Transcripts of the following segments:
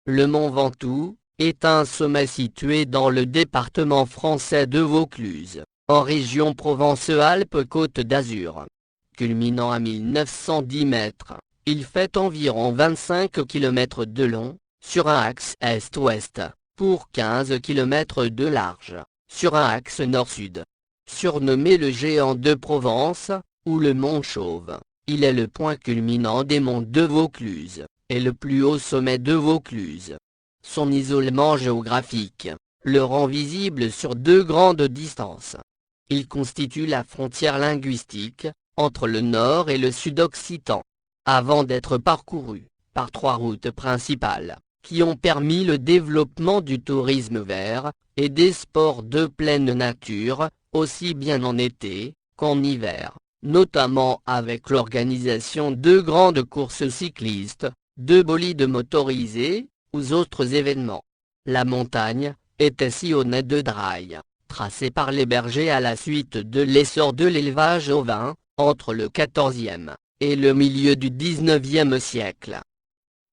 Le mont Ventoux est un sommet situé dans le département français de Vaucluse, en région Provence-Alpes-Côte d'Azur. Culminant à 1910 mètres, il fait environ 25 km de long, sur un axe est-ouest, pour 15 km de large, sur un axe nord-sud. Surnommé le géant de Provence, ou le mont Chauve, il est le point culminant des monts de Vaucluse, et le plus haut sommet de Vaucluse. Son isolement géographique le rend visible sur deux grandes distances. Il constitue la frontière linguistique entre le nord et le sud occitan, avant d'être parcouru par trois routes principales, qui ont permis le développement du tourisme vert, et des sports de pleine nature, aussi bien en été qu'en hiver, notamment avec l'organisation de grandes courses cyclistes, de bolides motorisés, ou autres événements. La montagne était sillonnée de drailles, tracées par les bergers à la suite de l'essor de l'élevage ovin, entre le XIVe et le milieu du XIXe siècle.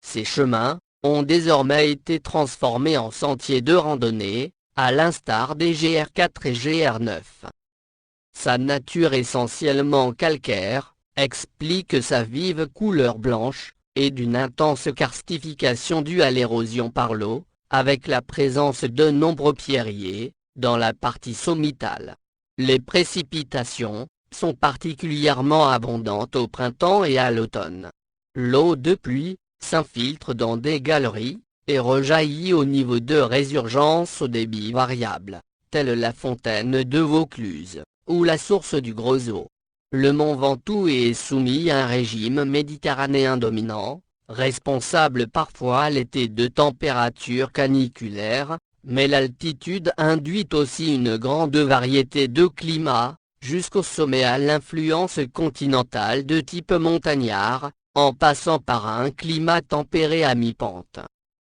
Ces chemins ont désormais été transformés en sentiers de randonnée, à l'instar des GR4 et GR9. Sa nature essentiellement calcaire explique sa vive couleur blanche, et d'une intense karstification due à l'érosion par l'eau, avec la présence de nombreux pierriers dans la partie sommitale. Les précipitations sont particulièrement abondantes au printemps et à l'automne. L'eau de pluie s'infiltre dans des galeries, et rejaillit au niveau de résurgence au débit variable, telle la fontaine de Vaucluse, ou la source du Gros-Eau. Le mont Ventoux est soumis à un régime méditerranéen dominant, responsable parfois l'été de températures caniculaires, mais l'altitude induit aussi une grande variété de climats, jusqu'au sommet à l'influence continentale de type montagnard, en passant par un climat tempéré à mi-pente.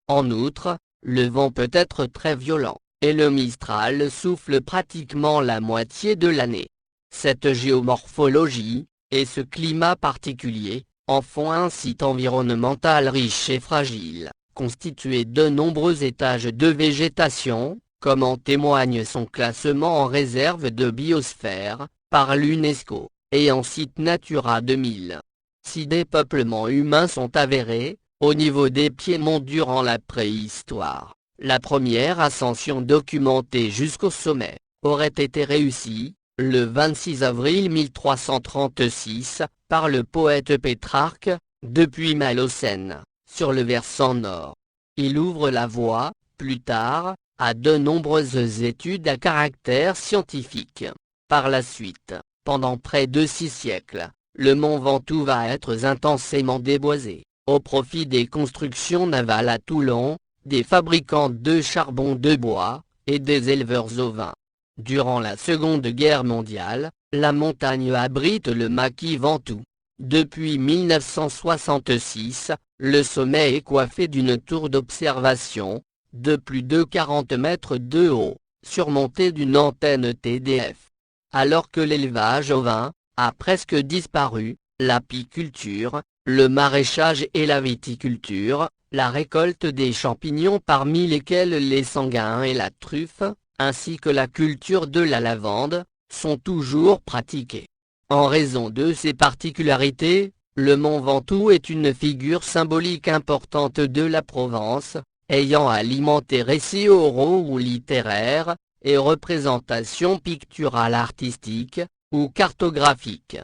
En outre, le vent peut être très violent, et le Mistral souffle pratiquement la moitié de l'année. Cette géomorphologie, et ce climat particulier, en font un site environnemental riche et fragile, constitué de nombreux étages de végétation, comme en témoigne son classement en réserve de biosphère, par l'UNESCO, et en site Natura 2000. Si des peuplements humains sont avérés, au niveau des piémonts durant la préhistoire, la première ascension documentée jusqu'au sommet aurait été réussie, le 26 avril 1336, par le poète Pétrarque, depuis Malocène, sur le versant nord. Il ouvre la voie, plus tard, à de nombreuses études à caractère scientifique. Par la suite, pendant près de 6 siècles, le mont Ventoux va être intensément déboisé, au profit des constructions navales à Toulon, des fabricants de charbon de bois, et des éleveurs ovins. Durant la Seconde Guerre mondiale, la montagne abrite le maquis Ventoux. Depuis 1966, le sommet est coiffé d'une tour d'observation, de plus de 40 mètres de haut, surmontée d'une antenne TDF. Alors que l'élevage ovin a presque disparu, l'apiculture, le maraîchage et la viticulture, la récolte des champignons parmi lesquels les sanguins et la truffe, ainsi que la culture de la lavande, sont toujours pratiquées. En raison de ces particularités, le mont Ventoux est une figure symbolique importante de la Provence, ayant alimenté récits oraux ou littéraires, et représentations picturales artistiques, ou cartographiques.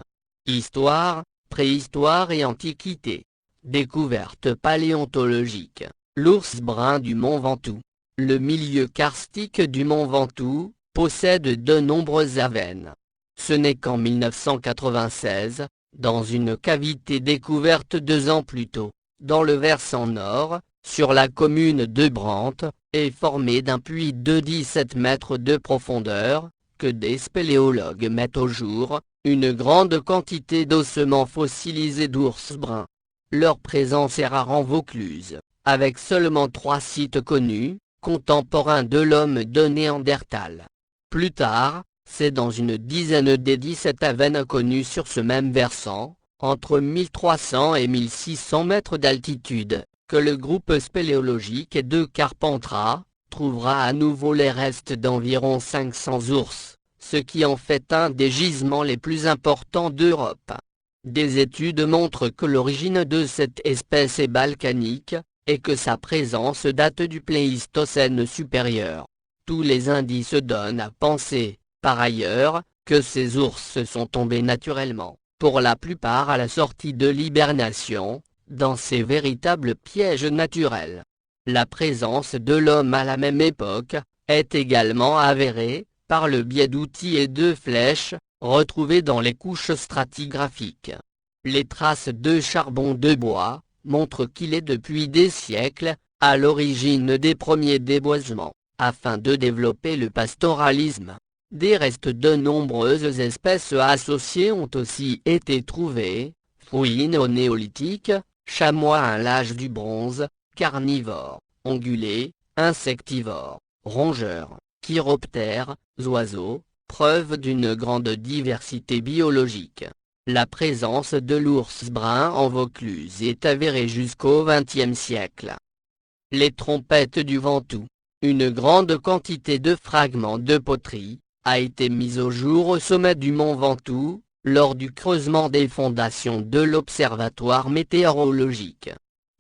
Histoire, préhistoire et antiquité. Découverte paléontologique. L'ours brun du mont Ventoux. Le milieu karstique du mont Ventoux possède de nombreuses avennes. Ce n'est qu'en 1996, dans une cavité découverte 2 ans plus tôt, dans le versant nord, sur la commune de Brantes, et formée d'un puits de 17 mètres de profondeur, que des spéléologues mettent au jour, une grande quantité d'ossements fossilisés d'ours bruns. Leur présence est rare en Vaucluse, avec seulement 3 sites connus, contemporains de l'homme de Néandertal. Plus tard, c'est dans une dizaine des 17 avennes connues sur ce même versant, entre 1300 et 1600 mètres d'altitude, que le groupe spéléologique de Carpentras trouvera à nouveau les restes d'environ 500 ours, ce qui en fait un des gisements les plus importants d'Europe. Des études montrent que l'origine de cette espèce est balkanique, et que sa présence date du Pléistocène supérieur. Tous les indices donnent à penser, par ailleurs, que ces ours sont tombés naturellement, pour la plupart à la sortie de l'hibernation, dans ces véritables pièges naturels. La présence de l'homme à la même époque est également avérée, par le biais d'outils et de flèches, retrouvés dans les couches stratigraphiques. Les traces de charbon de bois montrent qu'il est depuis des siècles, à l'origine des premiers déboisements, afin de développer le pastoralisme. Des restes de nombreuses espèces associées ont aussi été trouvés, fouines au néolithique, chamois à l'âge du bronze, carnivores, ongulés, insectivores, rongeurs, chiroptères, oiseaux, preuve d'une grande diversité biologique. La présence de l'ours brun en Vaucluse est avérée jusqu'au XXe siècle. Les trompettes du Ventoux. Une grande quantité de fragments de poterie a été mise au jour au sommet du mont Ventoux, lors du creusement des fondations de l'observatoire météorologique.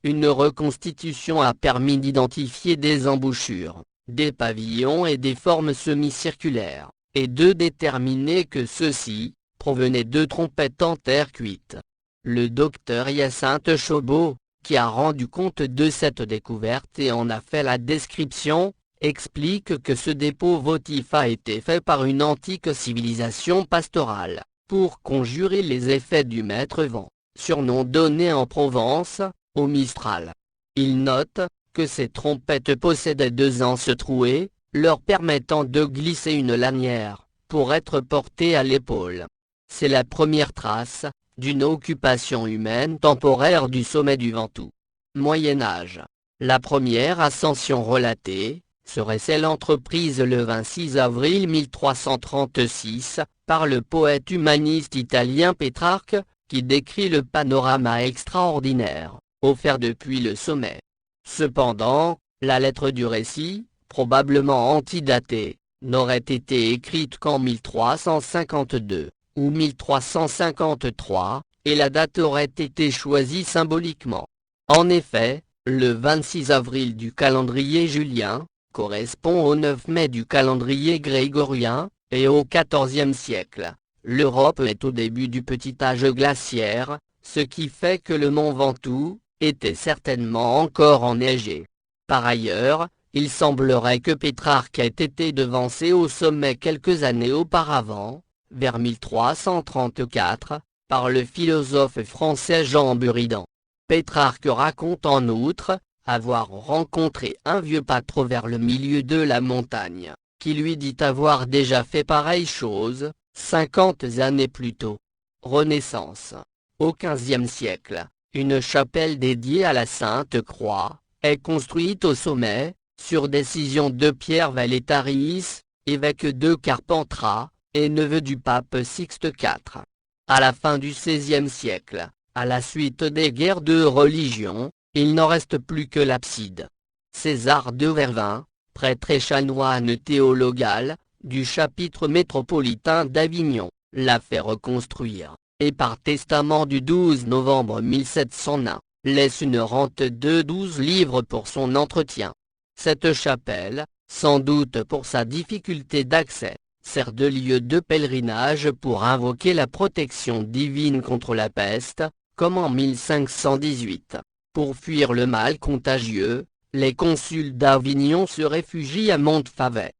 Une reconstitution a permis d'identifier des embouchures, des pavillons et des formes semi-circulaires, et de déterminer que ceux-ci provenaient de trompettes en terre cuite. Le docteur Hyacinthe Chaubeau, qui a rendu compte de cette découverte et en a fait la description, explique que ce dépôt votif a été fait par une antique civilisation pastorale, pour conjurer les effets du maître vent, surnom donné en Provence, au Mistral. Il note que ces trompettes possédaient 2 anses trouées, leur permettant de glisser une lanière, pour être portées à l'épaule. C'est la première trace d'une occupation humaine temporaire du sommet du Ventoux. Moyen Âge. La première ascension relatée serait celle entreprise le 26 avril 1336, par le poète humaniste italien Pétrarque, qui décrit le panorama extraordinaire offert depuis le sommet. Cependant, la lettre du récit, probablement antidatée, n'aurait été écrite qu'en 1352, ou 1353, et la date aurait été choisie symboliquement. En effet, le 26 avril du calendrier julien correspond au 9 mai du calendrier grégorien, et au XIVe siècle, l'Europe est au début du petit âge glaciaire, ce qui fait que le mont Ventoux était certainement encore enneigé. Par ailleurs, il semblerait que Pétrarque ait été devancé au sommet quelques années auparavant, vers 1334, par le philosophe français Jean Buridan. Pétrarque raconte en outre avoir rencontré un vieux pâtre vers le milieu de la montagne, qui lui dit avoir déjà fait pareille chose, 50 années plus tôt. Renaissance. Au XVe siècle, une chapelle dédiée à la Sainte Croix est construite au sommet, sur décision de Pierre Valletariis, évêque de Carpentras, et neveu du pape Sixte IV. À la fin du XVIe siècle, à la suite des guerres de religion, il n'en reste plus que l'abside. César de Vervins, prêtre et chanoine théologal, du chapitre métropolitain d'Avignon, l'a fait reconstruire, et par testament du 12 novembre 1701, laisse une rente de 12 livres pour son entretien. Cette chapelle, sans doute pour sa difficulté d'accès, sert de lieu de pèlerinage pour invoquer la protection divine contre la peste, comme en 1518. Pour fuir le mal contagieux, les consuls d'Avignon se réfugient à Montfavet.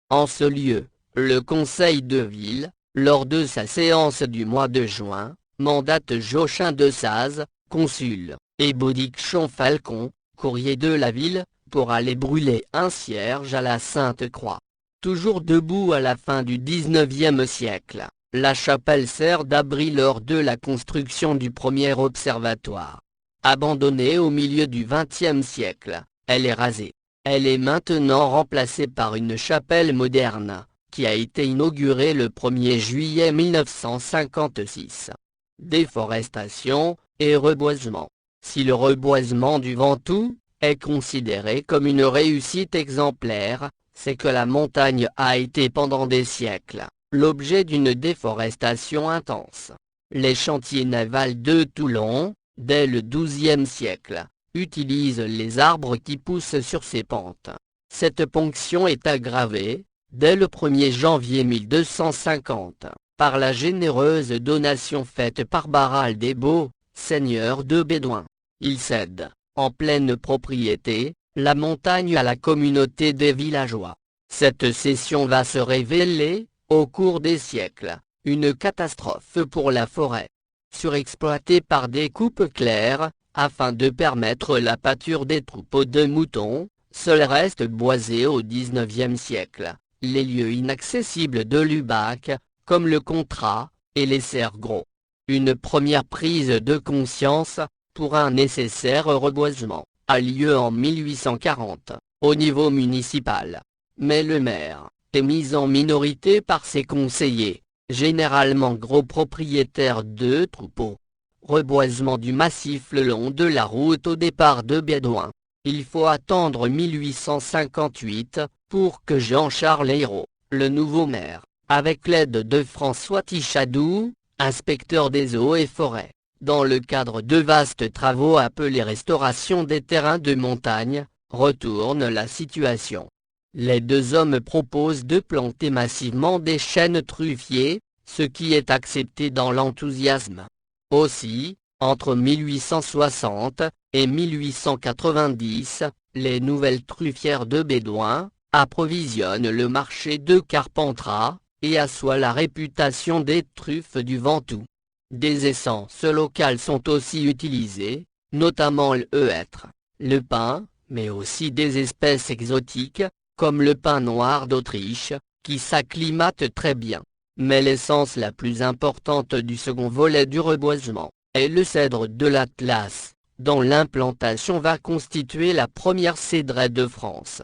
En ce lieu, le conseil de ville, lors de sa séance du mois de juin, mandate Jochin de Saz, consul, et Baudic Falcon, courrier de la ville, pour aller brûler un cierge à la Sainte-Croix. Toujours debout à la fin du XIXe siècle, la chapelle sert d'abri lors de la construction du premier observatoire. Abandonnée au milieu du XXe siècle, elle est rasée. Elle est maintenant remplacée par une chapelle moderne, qui a été inaugurée le 1er juillet 1956. Déforestation et reboisement. Si le reboisement du Ventoux est considéré comme une réussite exemplaire, c'est que la montagne a été pendant des siècles l'objet d'une déforestation intense. Les chantiers navals de Toulon, dès le XIIe siècle, utilisent les arbres qui poussent sur ces pentes. Cette ponction est aggravée, dès le 1er janvier 1250, par la généreuse donation faite par Barral des Baux, seigneur de Bédoin. Il cède, en pleine propriété, la montagne à la communauté des villageois. Cette cession va se révéler, au cours des siècles, une catastrophe pour la forêt. Surexploitée par des coupes claires, afin de permettre la pâture des troupeaux de moutons, seuls restent boisés au XIXe siècle, les lieux inaccessibles de Lubac, comme le Contrat, et les Cerfs-Gros. Une première prise de conscience, pour un nécessaire reboisement, a lieu en 1840, au niveau municipal. Mais le maire est mis en minorité par ses conseillers, généralement gros propriétaires de troupeaux. Reboisement du massif le long de la route au départ de Bédoin. Il faut attendre 1858, pour que Jean-Charles Ayrault, le nouveau maire, avec l'aide de François Tichadou, inspecteur des eaux et forêts, dans le cadre de vastes travaux appelés restauration des terrains de montagne, retourne la situation. Les deux hommes proposent de planter massivement des chênes truffiers, ce qui est accepté dans l'enthousiasme. Aussi, entre 1860 et 1890, les nouvelles truffières de Bédoin approvisionnent le marché de Carpentras, et assoient la réputation des truffes du Ventoux. Des essences locales sont aussi utilisées, notamment le hêtre, le pin, mais aussi des espèces exotiques, comme le pin noir d'Autriche, qui s'acclimate très bien. Mais l'essence la plus importante du second volet du reboisement est le cèdre de l'Atlas, dont l'implantation va constituer la première cédraie de France.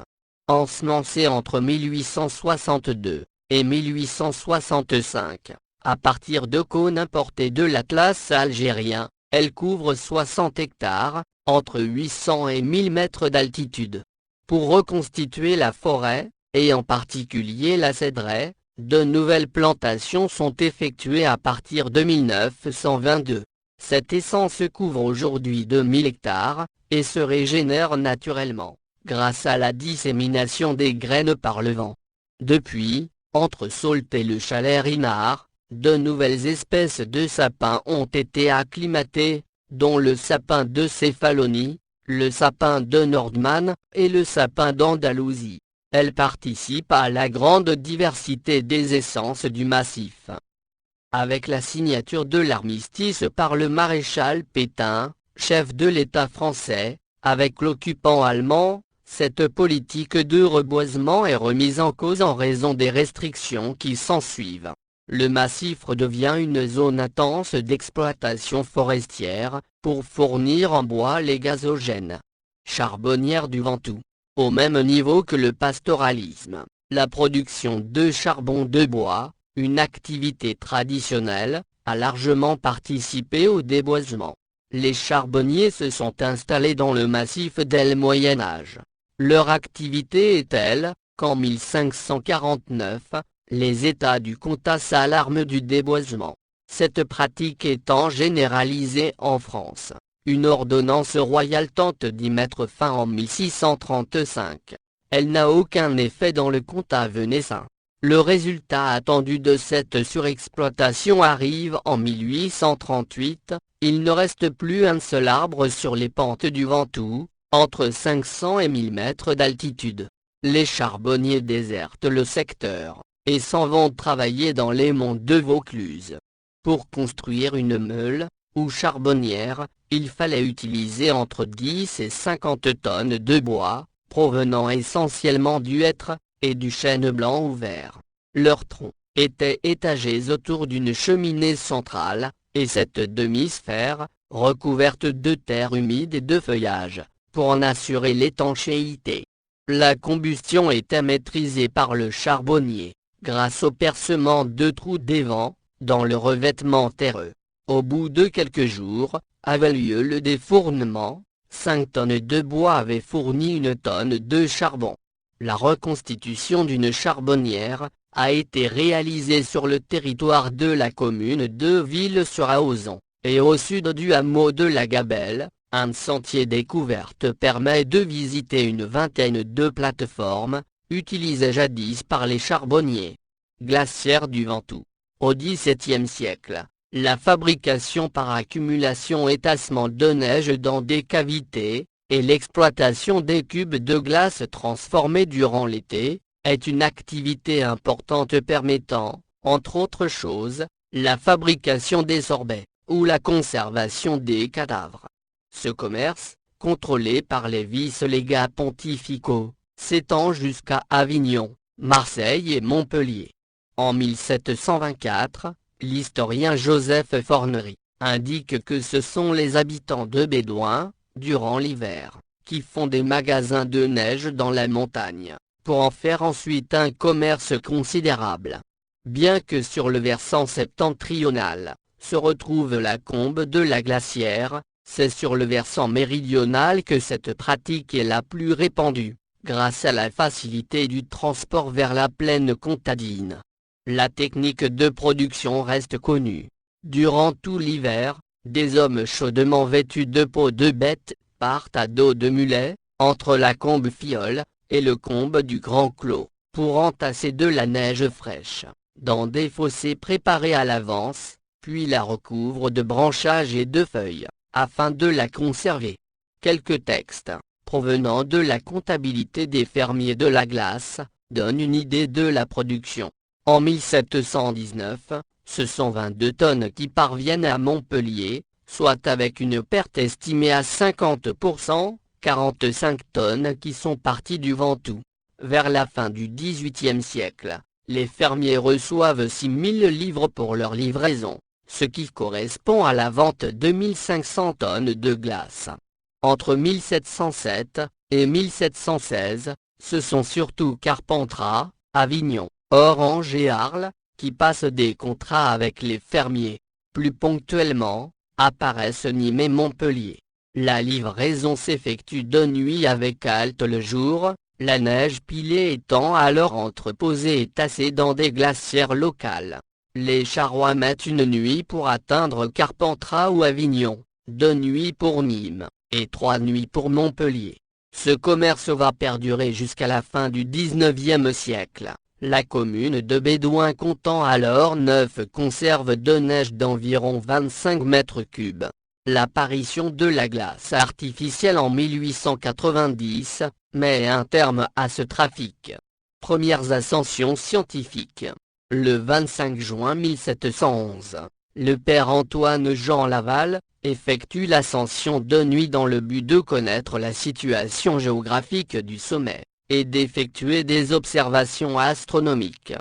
Ensemencée entre 1862 et 1865, à partir de cônes importés de l'Atlas algérien, elle couvre 60 hectares, entre 800 et 1000 mètres d'altitude. Pour reconstituer la forêt, et en particulier la cédraie, de nouvelles plantations sont effectuées à partir de 1922. Cette essence couvre aujourd'hui 2000 hectares, et se régénère naturellement, grâce à la dissémination des graines par le vent. Depuis, entre Sault et le chalet Rinard, de nouvelles espèces de sapins ont été acclimatées, dont le sapin de Céphalonie, le sapin de Nordman et le sapin d'Andalousie. Elle participe à la grande diversité des essences du massif. Avec la signature de l'armistice par le maréchal Pétain, chef de l'État français, avec l'occupant allemand, cette politique de reboisement est remise en cause en raison des restrictions qui s'ensuivent. Le massif redevient une zone intense d'exploitation forestière, pour fournir en bois les gazogènes. Charbonnière du Ventoux. Au même niveau que le pastoralisme, la production de charbon de bois, une activité traditionnelle, a largement participé au déboisement. Les charbonniers se sont installés dans le massif dès le Moyen Âge. Leur activité est telle, qu'en 1549, les États du Comtat s'alarment du déboisement. Cette pratique étant généralisée en France, une ordonnance royale tente d'y mettre fin en 1635. Elle n'a aucun effet dans le Comtat venessin. Le résultat attendu de cette surexploitation arrive en 1838, il ne reste plus un seul arbre sur les pentes du Ventoux, entre 500 et 1000 mètres d'altitude. Les charbonniers désertent le secteur, et s'en vont travailler dans les monts de Vaucluse. Pour construire une meule, ou charbonnière, il fallait utiliser entre 10 et 50 tonnes de bois, provenant essentiellement du hêtre, et du chêne blanc ou vert. Leurs troncs étaient étagés autour d'une cheminée centrale, et cette demi-sphère, recouverte de terre humide et de feuillage, pour en assurer l'étanchéité. La combustion était maîtrisée par le charbonnier, grâce au percement de trous d'évent, dans le revêtement terreux. Au bout de quelques jours, avait lieu le défournement, 5 tonnes de bois avaient fourni 1 tonne de charbon. La reconstitution d'une charbonnière a été réalisée sur le territoire de la commune de Ville-sur-Auzon, et au sud du hameau de la Gabelle. Un sentier découverte permet de visiter une vingtaine de plateformes, utilisées jadis par les charbonniers. Glacière du Ventoux. Au XVIIe siècle, la fabrication par accumulation et tassement de neige dans des cavités, et l'exploitation des cubes de glace transformés durant l'été, est une activité importante permettant, entre autres choses, la fabrication des sorbets, ou la conservation des cadavres. Ce commerce, contrôlé par les vice-légats pontificaux, s'étend jusqu'à Avignon, Marseille et Montpellier. En 1724, l'historien Joseph Fornery indique que ce sont les habitants de Bédouin, durant l'hiver, qui font des magasins de neige dans la montagne, pour en faire ensuite un commerce considérable. Bien que sur le versant septentrional se retrouve la combe de la Glacière, c'est sur le versant méridional que cette pratique est la plus répandue, grâce à la facilité du transport vers la plaine comtadine. La technique de production reste connue. Durant tout l'hiver, des hommes chaudement vêtus de peau de bête partent à dos de mulet, entre la combe Fiole et le combe du Grand Clos, pour entasser de la neige fraîche, dans des fossés préparés à l'avance, puis la recouvrent de branchages et de feuilles, afin de la conserver. Quelques textes, provenant de la comptabilité des fermiers de la glace, donnent une idée de la production. En 1719, ce sont 22 tonnes qui parviennent à Montpellier, soit avec une perte estimée à 50%, 45 tonnes qui sont parties du Ventoux. Vers la fin du XVIIIe siècle, les fermiers reçoivent 6000 livres pour leur livraison, ce qui correspond à la vente de 1500 tonnes de glace. Entre 1707 et 1716, ce sont surtout Carpentras, Avignon, Orange et Arles, qui passent des contrats avec les fermiers. Plus ponctuellement, apparaissent Nîmes et Montpellier. La livraison s'effectue de nuit avec halte le jour, la neige pilée étant alors entreposée et tassée dans des glacières locales. Les charrois mettent une nuit pour atteindre Carpentras ou Avignon, 2 nuits pour Nîmes, et 3 nuits pour Montpellier. Ce commerce va perdurer jusqu'à la fin du XIXe siècle. La commune de Bédouin comptant alors 9 conserves de neige d'environ 25 mètres cubes. L'apparition de la glace artificielle en 1890 met un terme à ce trafic. Premières ascensions scientifiques. Le 25 juin 1711, le père Antoine-Jean Laval effectue l'ascension de nuit dans le but de connaître la situation géographique du sommet et d'effectuer des observations astronomiques.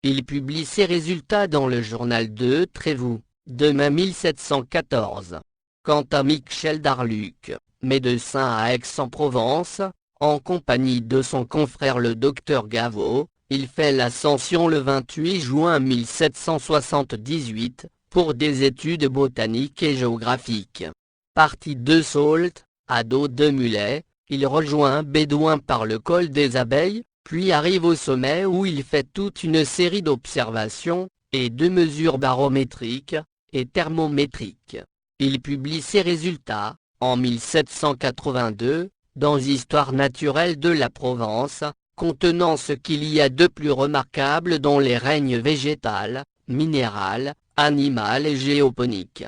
Il publie ses résultats dans le journal de Trévoux, de mai 1714. Quant à Michel Darluc, médecin à Aix-en-Provence, en compagnie de son confrère le docteur Gaveau, il fait l'ascension le 28 juin 1778, pour des études botaniques et géographiques. Parti de Sault, à dos de mulet, il rejoint Bédouin par le col des Abeilles, puis arrive au sommet où il fait toute une série d'observations, et de mesures barométriques et thermométriques. Il publie ses résultats, en 1782, dans Histoire naturelle de la Provence, contenant ce qu'il y a de plus remarquable dans les règnes végétal, minéral, animal et géoponique.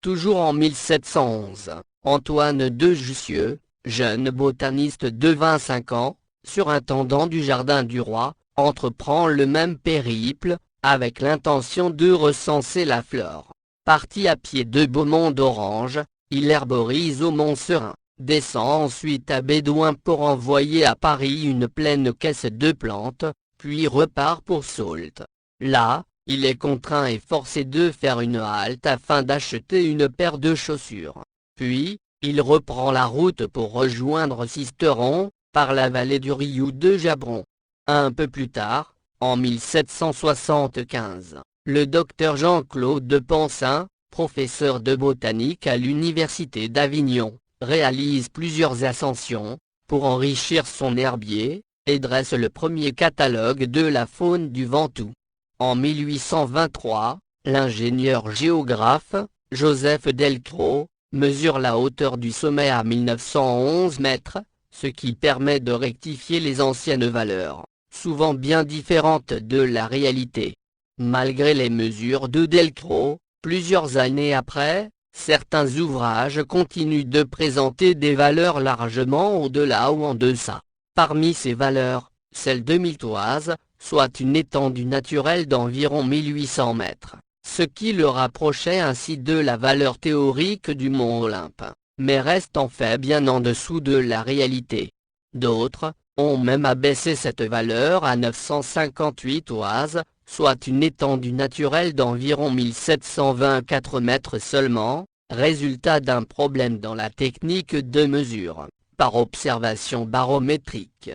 Toujours en 1711, Antoine de Jussieu, jeune botaniste de 25 ans, surintendant du Jardin du Roi, entreprend le même périple, avec l'intention de recenser la flore. Parti à pied de Beaumont d'Orange, il herborise au Mont-Serein, descend ensuite à Bédouin pour envoyer à Paris une pleine caisse de plantes, puis repart pour Sault. Là, il est contraint et forcé de faire une halte afin d'acheter une paire de chaussures. Puis, il reprend la route pour rejoindre Sisteron, par la vallée du Riou de Jabron. Un peu plus tard, en 1775, le docteur Jean-Claude de Pansin, professeur de botanique à l'université d'Avignon, réalise plusieurs ascensions, pour enrichir son herbier, et dresse le premier catalogue de la faune du Ventoux. En 1823, l'ingénieur géographe, Joseph Delcros, mesure la hauteur du sommet à 1911 mètres, ce qui permet de rectifier les anciennes valeurs, souvent bien différentes de la réalité. Malgré les mesures de Delcros, plusieurs années après, certains ouvrages continuent de présenter des valeurs largement au-delà ou en deçà. Parmi ces valeurs, celle de Miltoise, soit une étendue naturelle d'environ 1800 mètres, ce qui le rapprochait ainsi de la valeur théorique du mont Olympe, mais reste en fait bien en dessous de la réalité. D'autres ont même abaissé cette valeur à 958 toises, soit une étendue naturelle d'environ 1724 mètres seulement, résultat d'un problème dans la technique de mesure, par observation barométrique.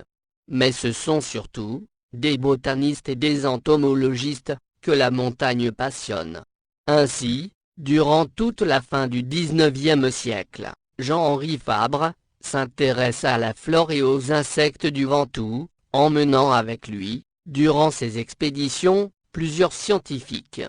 Mais ce sont surtout des botanistes et des entomologistes que la montagne passionne. Ainsi, durant toute la fin du XIXe siècle, Jean-Henri Fabre s'intéresse à la flore et aux insectes du Ventoux, emmenant avec lui, durant ses expéditions, plusieurs scientifiques.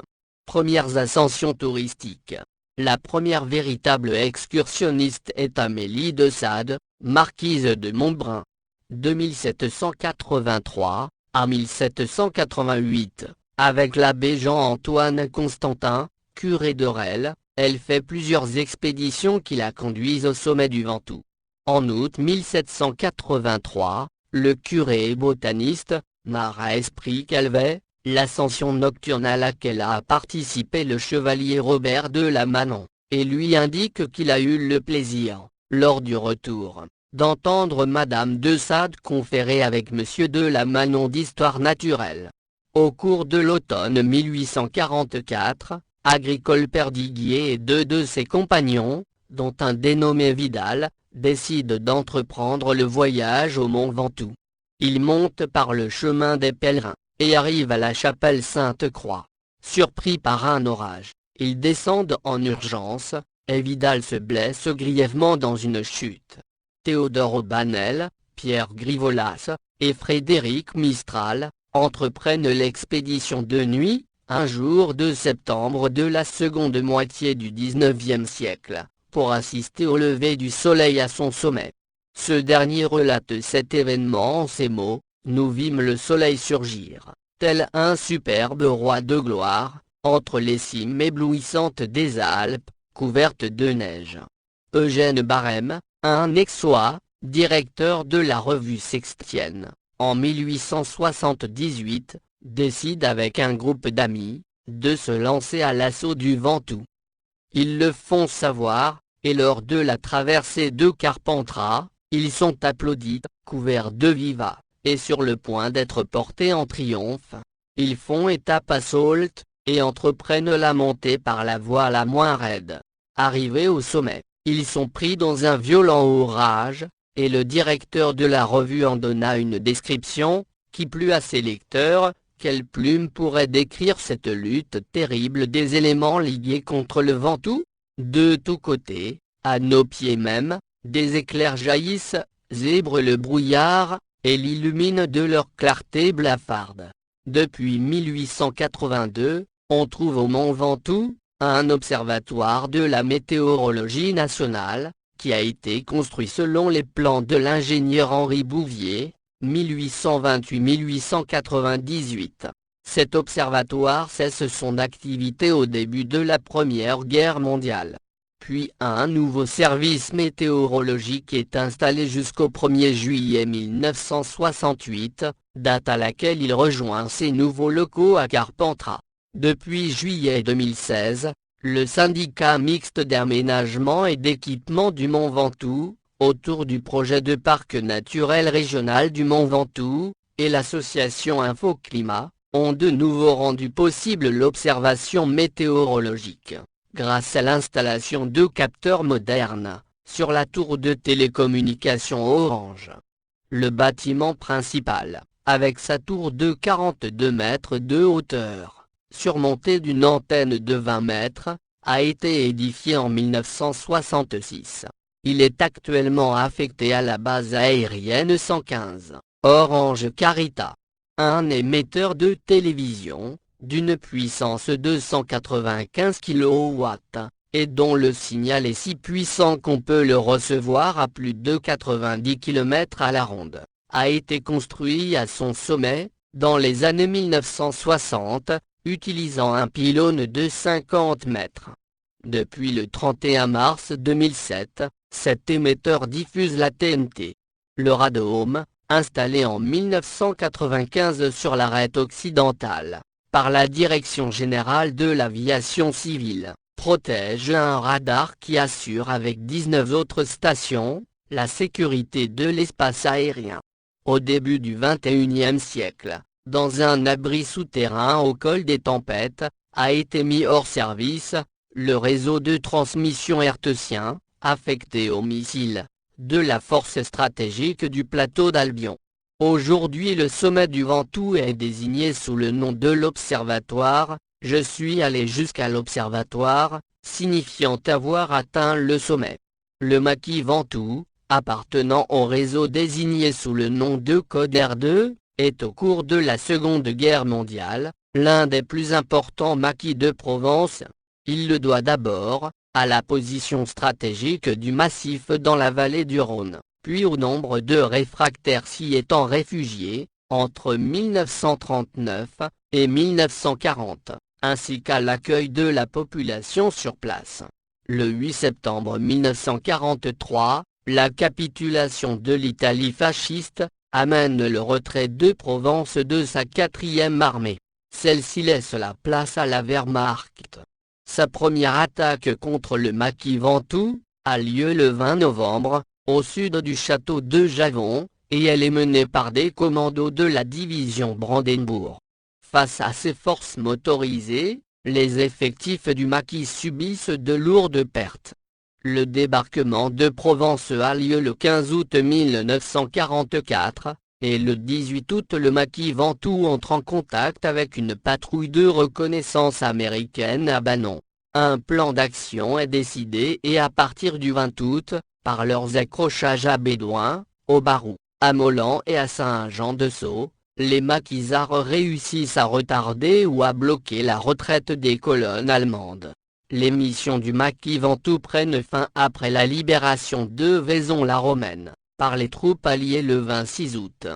Premières ascensions touristiques. La première véritable excursionniste est Amélie de Sade, marquise de Montbrun. De 1783 à 1788, avec l'abbé Jean-Antoine Constantin, curé de Resles, elle fait plusieurs expéditions qui la conduisent au sommet du Ventoux. En août 1783, le curé et botaniste, Marat-Esprit Calvet, l'ascension nocturne à laquelle a participé le chevalier Robert de la Manon, et lui indique qu'il a eu le plaisir, lors du retour, d'entendre Madame de Sade conférer avec Monsieur de la Manon d'histoire naturelle. Au cours de l'automne 1844, Agricole Perdiguier et deux de ses compagnons, dont un dénommé Vidal, décident d'entreprendre le voyage au mont Ventoux. Ils montent par le chemin des pèlerins, et arrivent à la chapelle Sainte-Croix. Surpris par un orage, ils descendent en urgence, et Vidal se blesse grièvement dans une chute. Théodore Aubanel, Pierre Grivolas, et Frédéric Mistral, entreprennent l'expédition de nuit, un jour de septembre de la seconde moitié du XIXe siècle, pour assister au lever du soleil à son sommet. Ce dernier relate cet événement en ces mots: « Nous vîmes le soleil surgir, tel un superbe roi de gloire, entre les cimes éblouissantes des Alpes, couvertes de neige. » Eugène Barème, un Aixois, directeur de la revue Sextienne, en 1878, décide avec un groupe d'amis, de se lancer à l'assaut du Ventoux. Ils le font savoir, et lors de la traversée de Carpentras, ils sont applaudis, couverts de vivas, et sur le point d'être portés en triomphe. Ils font étape à Sault, et entreprennent la montée par la voie la moins raide. Arrivés au sommet, ils sont pris dans un violent orage, et le directeur de la revue en donna une description, qui plut à ses lecteurs. Quelle plume pourrait décrire cette lutte terrible des éléments ligués contre le Ventoux? De tous côtés, à nos pieds même, des éclairs jaillissent, zèbrent le brouillard, et l'illuminent de leur clarté blafarde. Depuis 1882, on trouve au mont Ventoux, un observatoire de la météorologie nationale, qui a été construit selon les plans de l'ingénieur Henri Bouvier, 1828-1898. Cet observatoire cesse son activité au début de la Première Guerre mondiale. Puis un nouveau service météorologique est installé jusqu'au 1er juillet 1968, date à laquelle il rejoint ses nouveaux locaux à Carpentras. Depuis juillet 2016, le syndicat mixte d'aménagement et d'équipement du Mont Ventoux, autour du projet de parc naturel régional du Mont Ventoux, et l'association Infoclimat, ont de nouveau rendu possible l'observation météorologique, grâce à l'installation de capteurs modernes, sur la tour de télécommunication Orange. Le bâtiment principal, avec sa tour de 42 mètres de hauteur, surmontée d'une antenne de 20 mètres, a été édifié en 1966. Il est actuellement affecté à la base aérienne 115, Orange Carita. Un émetteur de télévision, d'une puissance de 195 kW, et dont le signal est si puissant qu'on peut le recevoir à plus de 90 km à la ronde, a été construit à son sommet, dans les années 1960, utilisant un pylône de 50 mètres. Depuis le 31 mars 2007, cet émetteur diffuse la TNT. Le radome, installé en 1995 sur l'arête occidentale, par la Direction générale de l'aviation civile, protège un radar qui assure avec 19 autres stations, la sécurité de l'espace aérien. Au début du XXIe siècle, dans un abri souterrain au col des Tempêtes, a été mis hors service, le réseau de transmission hertzien, affecté aux missiles, de la force stratégique du plateau d'Albion. Aujourd'hui le sommet du Ventoux est désigné sous le nom de l'Observatoire. Je suis allé jusqu'à l'Observatoire, signifiant avoir atteint le sommet. Le maquis Ventoux, appartenant au réseau désigné sous le nom de code R2, est au cours de la Seconde Guerre mondiale, l'un des plus importants maquis de Provence. Il le doit d'abord, à la position stratégique du massif dans la vallée du Rhône, puis au nombre de réfractaires s'y étant réfugiés, entre 1939 et 1940, ainsi qu'à l'accueil de la population sur place. Le 8 septembre 1943, la capitulation de l'Italie fasciste amène le retrait de Provence de sa 4e armée. Celle-ci laisse la place à la Wehrmacht. Sa première attaque contre le maquis Ventoux a lieu le 20 novembre, au sud du château de Javon, et elle est menée par des commandos de la division Brandenburg. Face à ces forces motorisées, les effectifs du maquis subissent de lourdes pertes. Le débarquement de Provence a lieu le 15 août 1944, et le 18 août le maquis Ventoux entre en contact avec une patrouille de reconnaissance américaine à Banon. Un plan d'action est décidé et à partir du 20 août, par leurs accrochages à Bédouin, au Barou, à Molan et à Saint-Jean-de-Saulx, les maquisards réussissent à retarder ou à bloquer la retraite des colonnes allemandes. Les missions du maquis Ventoux prennent fin après la libération de Vaison-la-Romaine, par les troupes alliées le 26 août.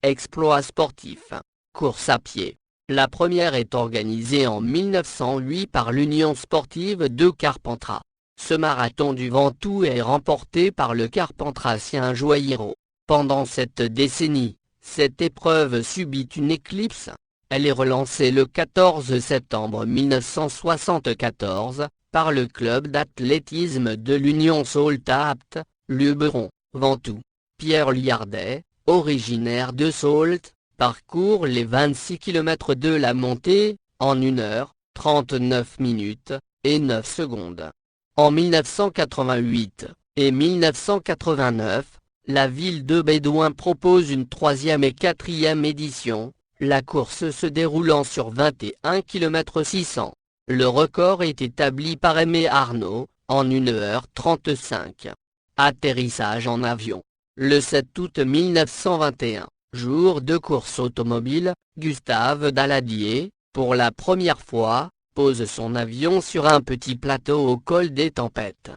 Exploits sportifs. Course à pied. La première est organisée en 1908 par l'Union sportive de Carpentras. Ce marathon du Ventoux est remporté par le carpentracien Joyero. Pendant cette décennie, cette épreuve subit une éclipse. Elle est relancée le 14 septembre 1974, par le club d'athlétisme de l'Union Saulx-Apt, Luberon, Ventoux. Pierre Liardet, originaire de Saulx, parcourt les 26 km de la montée, en 1 heure, 39 minutes, et 9 secondes. En 1988 et 1989, la ville de Bédouin propose une 3e et 4e édition, la course se déroulant sur 21 km 600. Le record est établi par Aimé Arnaud, en 1 heure 35. Atterrissage en avion. Le 7 août 1921, jour de course automobile, Gustave Daladier, pour la première fois, pose son avion sur un petit plateau au col des Tempêtes.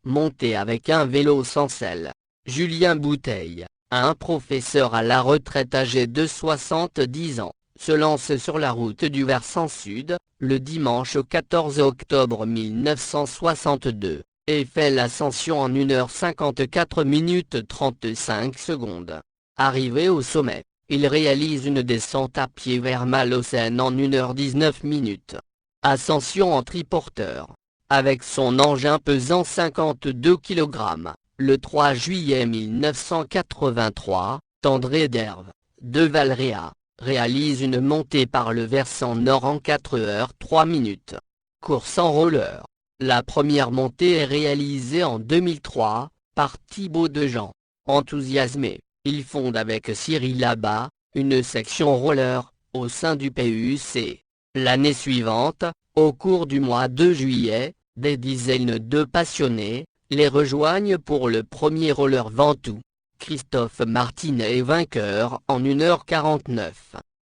Monté avec un vélo sans selle. Julien Bouteille, un professeur à la retraite âgé de 70 ans, se lance sur la route du versant sud, le dimanche 14 octobre 1962, et fait l'ascension en 1 heure 54 minutes 35 secondes. Arrivé au sommet, il réalise une descente à pied vers Malaucène en 1 heure 19 minutes. Ascension en triporteur. Avec son engin pesant 52 kg, le 3 juillet 1983, Tendré d'Herve, de Valréas, réalise une montée par le versant nord en 4 heures 3 minutes. Course en roller. La première montée est réalisée en 2003, par Thibaut Dejean. Enthousiasmé, il fonde avec Cyril Labat, une section roller, au sein du PUC. L'année suivante, au cours du mois de juillet, Des dizaines de passionnés les rejoignent pour le premier roller Ventoux. Christophe Martinet est vainqueur en 1h49.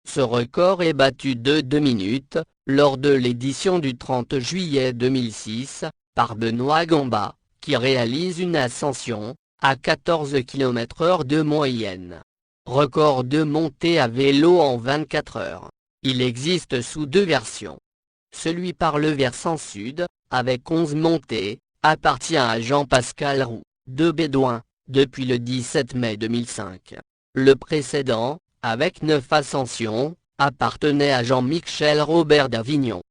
Ce record est battu de 2 minutes, lors de l'édition du 30 juillet 2006, par Benoît Gamba, qui réalise une ascension, à 14 km/h de moyenne. Record de montée à vélo en 24 heures. Il existe sous deux versions. Celui par le versant sud, avec 11 montées, appartient à Jean-Pascal Roux, de Bédouin, depuis le 17 mai 2005. Le précédent, avec 9 ascensions, appartenait à Jean-Michel Robert d'Avignon.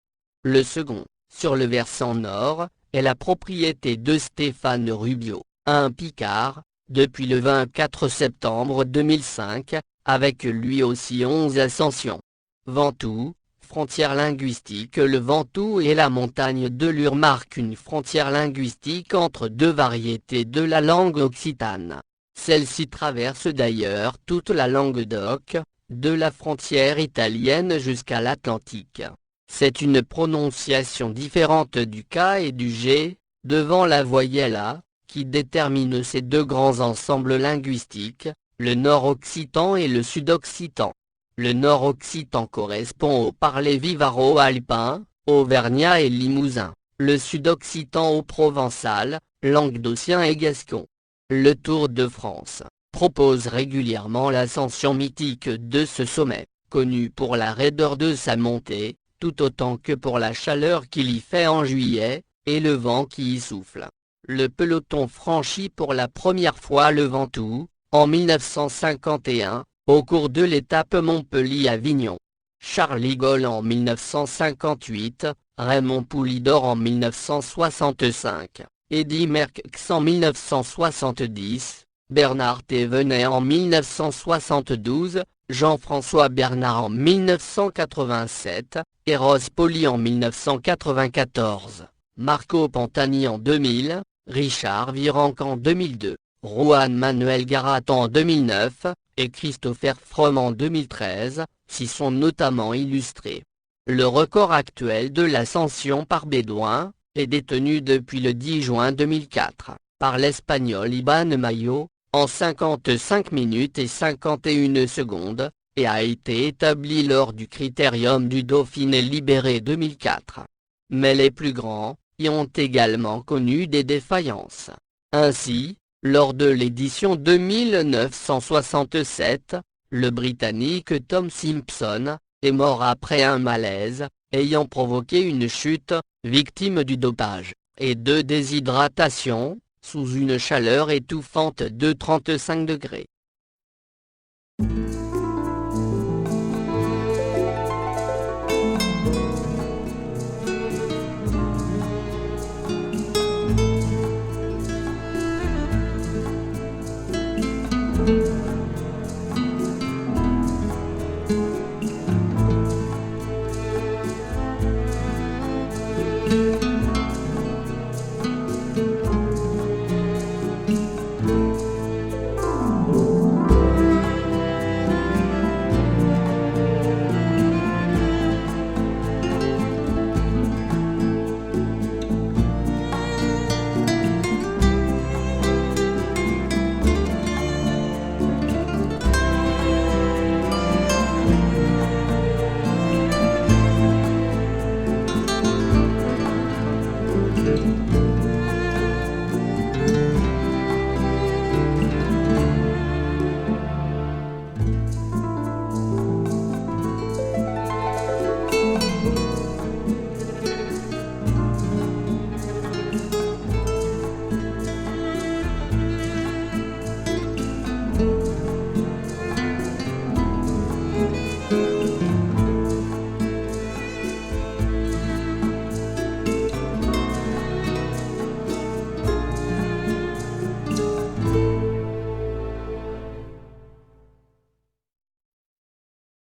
Le second, sur le versant nord, est la propriété de Stéphane Rubio, un Picard, depuis le 24 septembre 2005, avec lui aussi 11 ascensions. Ventoux, frontière linguistique. Le Ventoux et la montagne de Lure marquent une frontière linguistique entre deux variétés de la langue occitane. Celle-ci traverse d'ailleurs toute la Languedoc, de la frontière italienne jusqu'à l'Atlantique. C'est une prononciation différente du K et du G, devant la voyelle A, qui détermine ces deux grands ensembles linguistiques, le nord-occitan et le sud-occitan. Le nord-occitan correspond au parler vivaro-alpin, auvergnat et limousin, le sud-occitan au provençal, languedocien et gascon. Le Tour de France propose régulièrement l'ascension mythique de ce sommet, connu pour la raideur de sa montée, tout autant que pour la chaleur qu'il y fait en juillet, et le vent qui y souffle. Le peloton franchit pour la première fois le Ventoux, en 1951, au cours de l'étape Montpellier-Avignon. Charles Gaulle en 1958, Raymond Poulidor en 1965, Eddy Merckx en 1970, Bernard Thévenet en 1972, Jean-François Bernard en 1987, Eros Poli en 1994, Marco Pantani en 2000, Richard Virenque en 2002, Juan Manuel Garat en 2009, et Christopher Froome en 2013, s'y sont notamment illustrés. Le record actuel de l'ascension par Bédouin est détenu depuis le 10 juin 2004, par l'Espagnol Iban Mayo, en 55 minutes et 51 secondes, et a été établi lors du Critérium du Dauphiné Libéré 2004. Mais les plus grands y ont également connu des défaillances. Ainsi, lors de l'édition 2967, le Britannique Tom Simpson est mort après un malaise, ayant provoqué une chute, victime du dopage, et de déshydratation, sous une chaleur étouffante de 35 degrés.